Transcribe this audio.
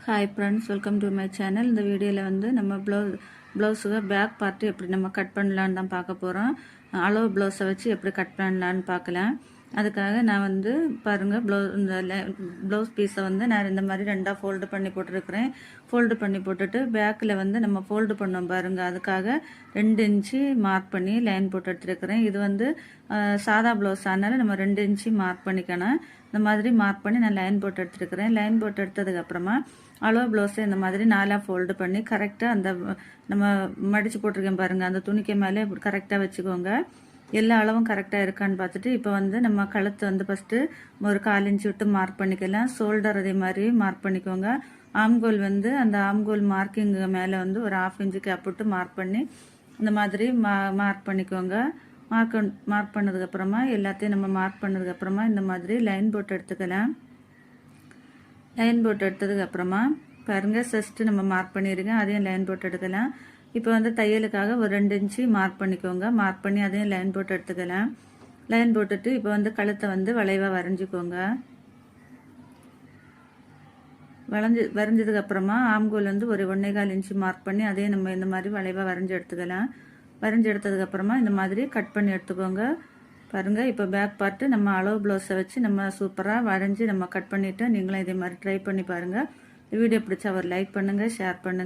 Hi friends, welcome to my channel. இந்த வீடியோவில் வந்து நம்ம ப்ளவுஸுக்கு பேக் பார்ட்டு எப்படி நம்ம கட் பண்ணலான்னு தான் பார்க்க போகிறோம். அளவு ப்ளவுஸை வச்சு எப்படி கட் பண்ணலான்னு பார்க்கலாம். அதுக்காக நான் வந்து பாருங்கள், ப்ளவுஸ் பீஸை வந்து நான் இந்த மாதிரி ரெண்டாக ஃபோல்டு பண்ணி போட்டிருக்கிறேன். ஃபோல்டு பண்ணி போட்டுட்டு பேக்கில் வந்து நம்ம ஃபோல்டு பண்ணோம் பாருங்கள், அதுக்காக 2 இன்ச்சு மார்க் பண்ணி லைன் போட்டு எடுத்துருக்கிறேன். இது வந்து சாதா ப்ளவுஸ், அதனால் நம்ம 2 இன்ச்சு மார்க் பண்ணிக்கணும். இந்த மாதிரி மார்க் பண்ணி நான் லைன் போட்டு எடுத்துருக்கிறேன். லைன் போட்டு எடுத்ததுக்கப்புறமா அளவு ப்ளவுஸை இந்த மாதிரி 4 ஃபோல்டு பண்ணி கரெக்டாக அந்த நம்ம மடித்து போட்டிருக்கேன் பாருங்கள், அந்த துணிக்கு மேலே கரெக்டாக வச்சுக்கோங்க. எல்லா அளவும் கரெக்டாக இருக்கான்னு பார்த்துட்டு இப்போ வந்து நம்ம கழுத்து வந்து ஃபஸ்ட்டு ஒரு 1/4 இன்ச்சு விட்டு மார்க் பண்ணிக்கலாம். ஷோல்டர் அதே மாதிரி மார்க் பண்ணிக்கோங்க. ஆம்கோல் வந்து அந்த ஆம்கோல் மார்க்கிங்கு மேலே வந்து ஒரு 1/2 இன்ச்சு கேப் விட்டு மார்க் பண்ணி இந்த மாதிரி மார்க் பண்ணிக்கோங்க. மார்க் பண்ணதுக்கப்புறமா எல்லாத்தையும் நம்ம மார்க் பண்ணதுக்கப்புறமா இந்த மாதிரி லைன் போட்டு எடுத்துக்கலாம். லைன் போட்டு எடுத்ததுக்கப்புறமா பாருங்கள், செஸ்ட்டு நம்ம மார்க் பண்ணியிருக்கேன், அதையும் லைன் போட்டு எடுக்கலாம். இப்போ வந்து தையலுக்காக ஒரு 2 இன்ச்சு மார்க் பண்ணிக்கோங்க. மார்க் பண்ணி அதையும் லைன் போட்டு எடுத்துக்கலாம். லைன் போட்டுட்டு இப்போ வந்து கழுத்தை வந்து வளைவாக வரைஞ்சிக்கோங்க. வரைஞ்சதுக்கப்புறமா ஆம்கோல் வந்து ஒரு 1.25 இன்ச்சு மார்க் பண்ணி அதையும் நம்ம இந்த மாதிரி வளைவாக வரைஞ்சி எடுத்துக்கலாம். வரைஞ்சி எடுத்ததுக்கப்புறமா இந்த மாதிரி கட் பண்ணி எடுத்துக்கோங்க. பாருங்கள், இப்போ பேக் பார்ட்டு நம்ம அளவு ப்ளவுஸை வச்சு நம்ம சூப்பராக வரைஞ்சி நம்ம கட் பண்ணிவிட்டு நீங்களும் இதே மாதிரி ட்ரை பண்ணி பாருங்கள். வீடியோ பிடிச்சா ஒரு லைக் பண்ணுங்கள், ஷேர் பண்ணுங்கள்.